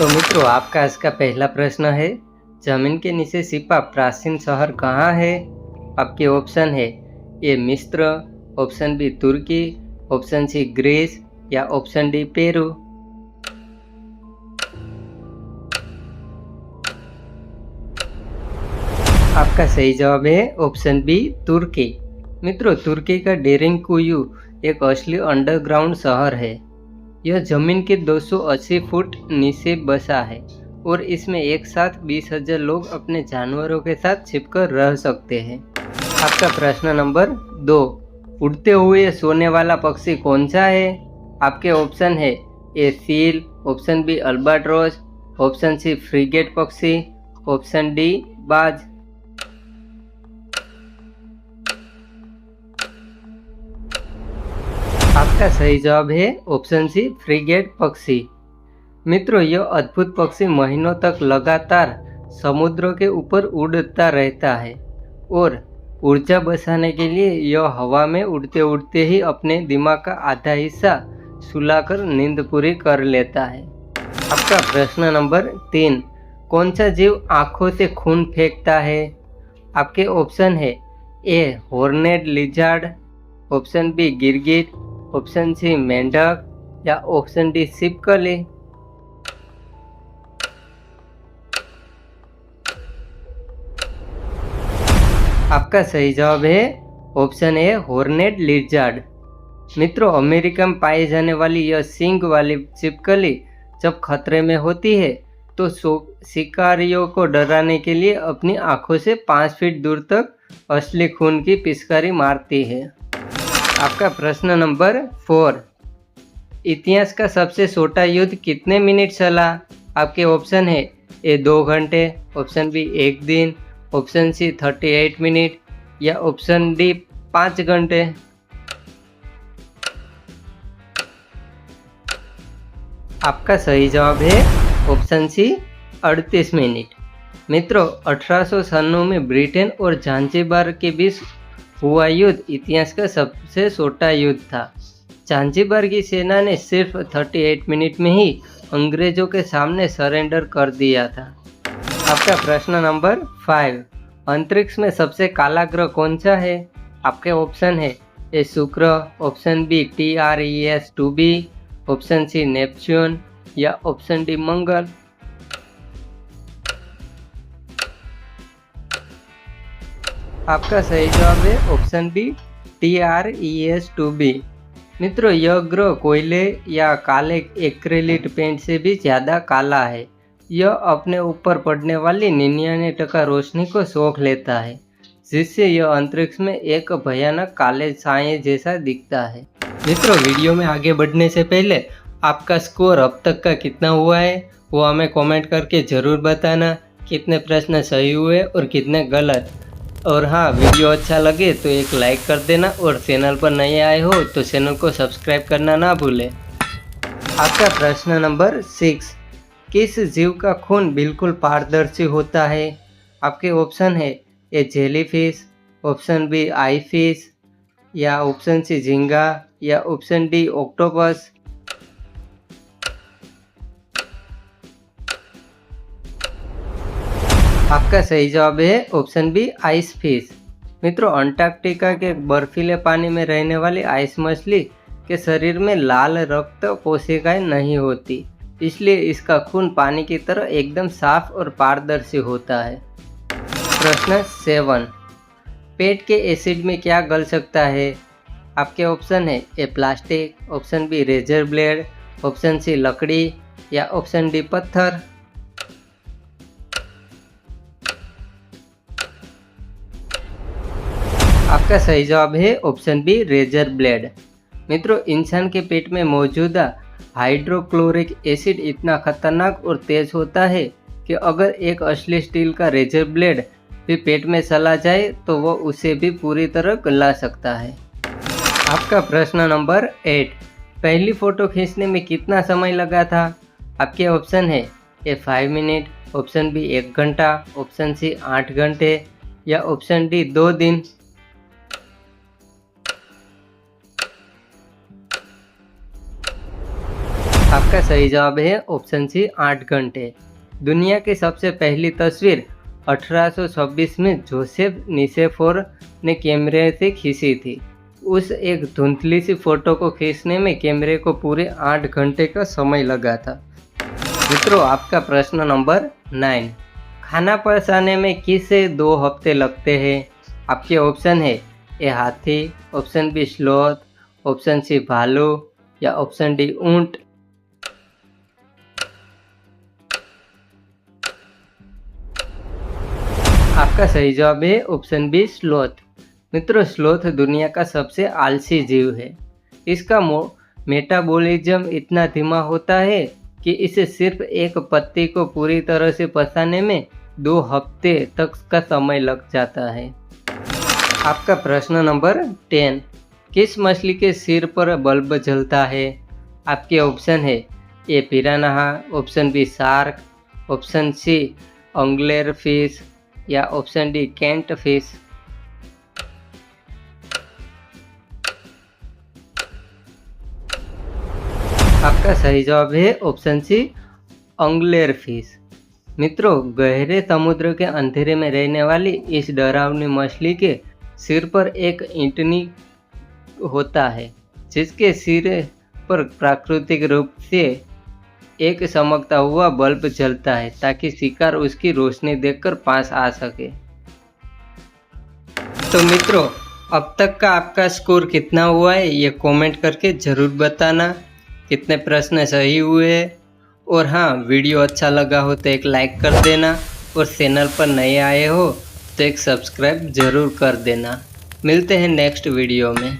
तो मित्रों, आपका आज का पहला प्रश्न है, जमीन के नीचे छिपा प्राचीन शहर कहाँ है? आपके ऑप्शन है ए मिस्र, ऑप्शन बी तुर्की, ऑप्शन सी ग्रीस या ऑप्शन डी पेरू। आपका सही जवाब है ऑप्शन बी तुर्की। मित्रों, तुर्की का डेरिंकुयू एक असली अंडरग्राउंड शहर है। यह जमीन के 280 फुट नीचे बसा है और इसमें एक साथ 20,000 लोग अपने जानवरों के साथ छिपकर रह सकते हैं। आपका प्रश्न नंबर 2, उड़ते हुए सोने वाला पक्षी कौन सा है? आपके ऑप्शन है A seal, option B albatross, option C frigate पक्षी, ऑप्शन डी बाज। आपका सही जवाब है ऑप्शन सी फ्रिगेट पक्षी। मित्रों, यह अद्भुत पक्षी महीनों तक लगातार समुद्रों के ऊपर उड़ता रहता है और ऊर्जा बचाने के लिए यह हवा में उड़ते उड़ते ही अपने दिमाग का आधा हिस्सा सुलाकर नींद पूरी कर लेता है। आपका प्रश्न नंबर 3, कौन सा जीव आंखों से खून फेंकता है? आपके ऑप्शन है ए हॉर्नेड लिजार्ड, ऑप्शन बी गिरगिट, ऑप्शन सी मेंढक या ऑप्शन डी छिपकली। आपका सही जवाब है ऑप्शन ए हॉर्नेड लिजार्ड। मित्रों, अमेरिका में पाई जाने वाली यह सींग वाली छिपकली जब खतरे में होती है तो शिकारियों को डराने के लिए अपनी आंखों से 5 फीट दूर तक असली खून की पिचकारी मारती है। आपका प्रश्न नंबर 4, इतिहास का सबसे छोटा युद्ध कितने मिनट चला? आपके ऑप्शन है ए 2 घंटे, ऑप्शन बी 1 दिन, ऑप्शन सी 38 मिनट या ऑप्शन डी 5 घंटे। आपका सही जवाब है ऑप्शन सी 38 मिनट। मित्रों, 1896 में ब्रिटेन और जांजिबार के बीच हुआ युद्ध इतिहास का सबसे छोटा युद्ध था। जांजिबार की सेना ने सिर्फ 38 मिनट में ही अंग्रेजों के सामने सरेंडर कर दिया था। आपका प्रश्न नंबर 5, अंतरिक्ष में सबसे काला ग्रह कौन सा है? आपके ऑप्शन है A Shukra, option B TRES2b, option C Neptune या ऑप्शन डी मंगल। आपका सही जवाब है ऑप्शन बी TRES2b। मित्रों, यह ग्रह कोयले या काले एक्रेलिक पेंट से भी ज़्यादा काला है। यह अपने ऊपर पड़ने वाली 99% रोशनी को सोख लेता है, जिससे यह अंतरिक्ष में एक भयानक काले साए जैसा दिखता है। मित्रों, वीडियो में आगे बढ़ने से पहले आपका स्कोर अब तक का कितना हुआ है वो हमें कमेंट करके ज़रूर बताना। कितने प्रश्न सही हुए और कितने गलत। और हाँ, वीडियो अच्छा लगे तो एक लाइक कर देना और चैनल पर नए आए हो तो चैनल को सब्सक्राइब करना ना भूलें। आपका प्रश्न नंबर 6, किस जीव का खून बिल्कुल पारदर्शी होता है? आपके ऑप्शन है A jellyfish, option B ice fish या ऑप्शन सी झींगा या ऑप्शन डी ऑक्टोपस। आपका सही जवाब है ऑप्शन बी आइस फिश। मित्रों, अंटार्कटिका के बर्फीले पानी में रहने वाली आइस मछली के शरीर में लाल रक्त कोशिकाएं नहीं होती, इसलिए इसका खून पानी की तरह एकदम साफ और पारदर्शी होता है। प्रश्न 7, पेट के एसिड में क्या गल सकता है? आपके ऑप्शन है A plastic, option B razor blade, option C लकड़ी या ऑप्शन डी पत्थर। आपका सही जवाब है ऑप्शन बी रेजर ब्लेड। मित्रों, इंसान के पेट में मौजूदा हाइड्रोक्लोरिक एसिड इतना खतरनाक और तेज होता है कि अगर एक असली स्टील का रेजर ब्लेड भी पेट में चला जाए तो वह उसे भी पूरी तरह गला सकता है। आपका प्रश्न नंबर 8, पहली फोटो खींचने में कितना समय लगा था? आपके ऑप्शन है ए 5 मिनट, ऑप्शन बी 1 घंटा, ऑप्शन सी 8 घंटे या ऑप्शन डी 2 दिन। आपका आपका सही जवाब है ऑप्शन सी 8 घंटे। दुनिया की सबसे पहली तस्वीर 1826 में जोसेफ निसेफोर ने कैमरे से खींची थी। उस एक धुंधली सी फोटो को खींचने में कैमरे को पूरे 8 घंटे का समय लगा था। मित्रों, आपका प्रश्न नंबर 9, खाना पकाने में किसे 2 हफ्ते लगते हैं? आपके ऑप्शन है ए हाथी, option B sloth, option C भालू या ऑप्शन डी ऊंट। आपका सही जवाब है ऑप्शन बी स्लोथ। मित्रों, स्लोथ दुनिया का सबसे आलसी जीव है। इसका मेटाबॉलिज्म इतना धीमा होता है कि इसे सिर्फ एक पत्ती को पूरी तरह से पचाने में 2 हफ्ते तक का समय लग जाता है। आपका प्रश्न नंबर 10, किस मछली के सिर पर बल्ब जलता है? आपके ऑप्शन है A piranha, option B shark, option C angler fish या ऑप्शन डी कैंट फिश। आपका सही जवाब है ऑप्शन सी अंगलेर फिश। मित्रों, गहरे समुद्र के अंधेरे में रहने वाली इस डरावनी मछली के सिर पर एक ईंटनी होता है, जिसके सिर पर प्राकृतिक रूप से एक चमकता हुआ बल्ब जलता है ताकि शिकार उसकी रोशनी देखकर पास आ सके। तो मित्रों, अब तक का आपका स्कोर कितना हुआ है ये कमेंट करके ज़रूर बताना। कितने प्रश्न सही हुए, और हाँ, वीडियो अच्छा लगा हो तो एक लाइक कर देना, और चैनल पर नए आए हो तो एक सब्सक्राइब ज़रूर कर देना। मिलते हैं नेक्स्ट वीडियो में।